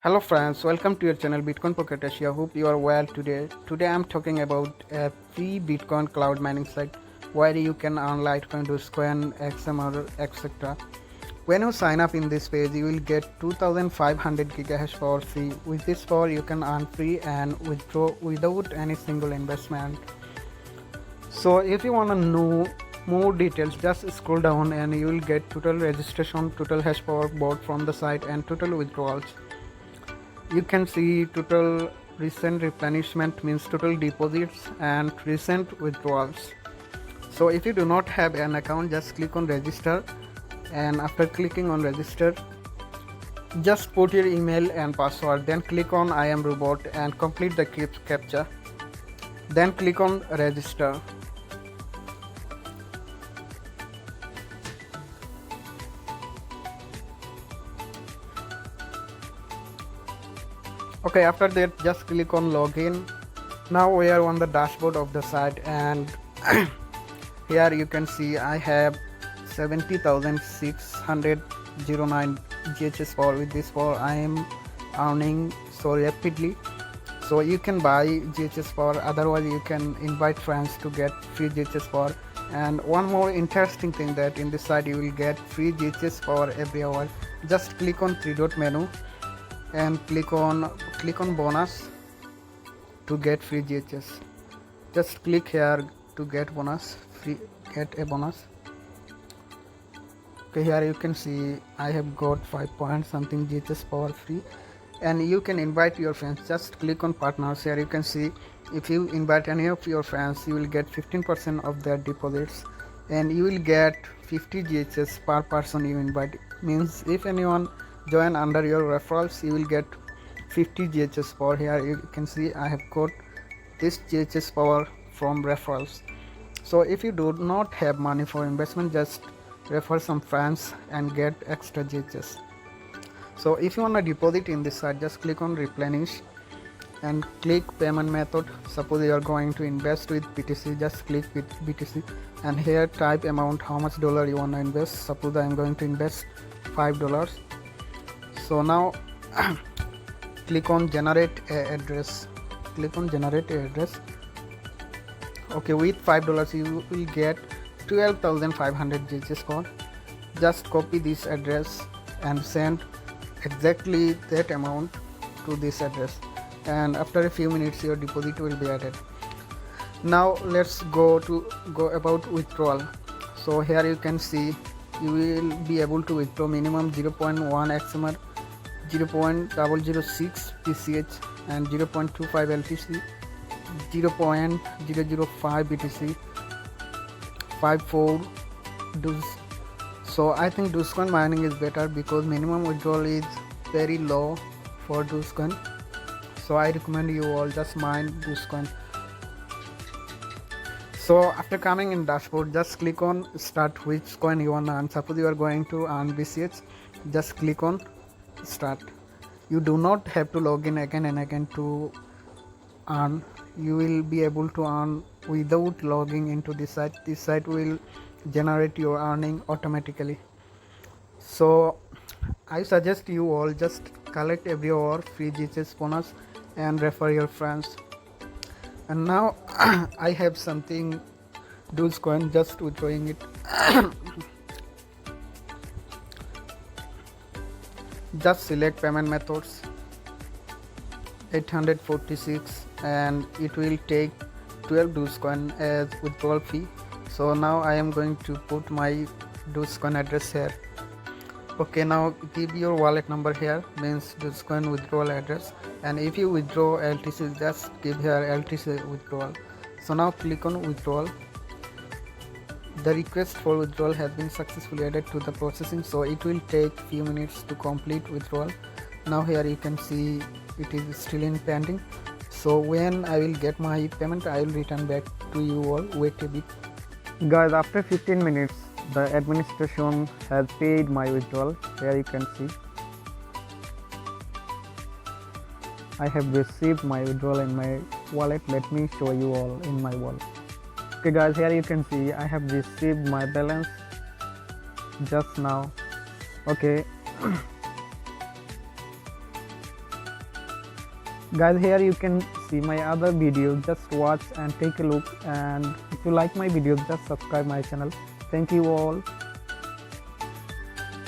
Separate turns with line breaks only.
Hello friends, welcome to your channel Bitcoin Pocket Asia. Hope you are well today. Today I'm talking about a free Bitcoin cloud mining site where you can earn Litecoin, Dogecoin, XMR, etc. When you sign up in this page, you will get 2500 gigahash power free. With this power, you can earn free and withdraw without any single investment. So if you want to know more details, just scroll down and you will get total registration, total hash power bought from the site and total withdrawals. You can see total recent replenishment means total deposits and recent withdrawals. So if you do not have an account, just click on register, and after clicking on register, just put your email and password, then click on I am robot and complete the captcha, then click on register. Okay, after that just click on login. Now we are on the dashboard of the site, and here you can see I have 70,609 GHS power. With this power I am earning so rapidly. So you can buy GHS power, otherwise you can invite friends to get free GHS power. And one more interesting thing, that in this site you will get free GHS power every hour. Just click on three dot menu and click on bonus to get free GHS. Just click here to get a bonus. Okay, here you can see I have got 5 point something GHS power free, and you can invite your friends. Just click on partners. Here you can see if you invite any of your friends, you will get 15% of their deposits, and you will get 50 GHS per person you invite. Means if anyone join under your referrals, you will get 50 GHS power. Here you can see I have got this GHS power from referrals. So if you do not have money for investment, just refer some friends and get extra GHS. So if you want to deposit in this site, just click on replenish and click payment method. Suppose you are going to invest with BTC, just click with BTC, and here type amount, how much dollar you want to invest. Suppose I am going to invest $5. So now click on generate a address. Okay, with $5 you will get 12,500 GHS power. Just copy this address and send exactly that amount to this address, and after a few minutes your deposit will be added. Now let's go about withdrawal. So here you can see you will be able to withdraw minimum 0.1 XMR, 0.006 PCH, and 0.25 LTC, 0.005 BTC, 54 DUS. So I think Dogecoin mining is better because minimum withdrawal is very low for Dogecoin. So I recommend you all just mine Dogecoin. So after coming in dashboard, just click on start which coin you want to earn. Suppose you are going to earn BCH, just click on start. You do not have to log in again and again to earn. You will be able to earn without logging into this site. This site will generate your earning automatically. So I suggest you all just collect every hour free GHS bonus and refer your friends. And now I have something Dogecoin, just withdrawing it. Just select payment methods, 846, and it will take 12 Dogecoin as withdrawal fee. So now I am going to put my Dogecoin address here. Okay, now give your wallet number here, means Dogecoin withdrawal address, and if you withdraw LTC, just give here LTC withdrawal. So now click on withdrawal. The request for withdrawal has been successfully added to the processing, so it will take few minutes to complete withdrawal. Now here you can see it is still in pending. So when I will get my payment, I will return back to you all. Wait a bit. Guys, after 15 minutes the administration has paid my withdrawal. Here you can see I have received my withdrawal in my wallet. Let me show you all in my wallet. Okay guys, here you can see I have received my balance just now. Okay, Guys, here you can see my other videos. Just watch and take a look, and if you like my videos, just subscribe my channel. Thank you all.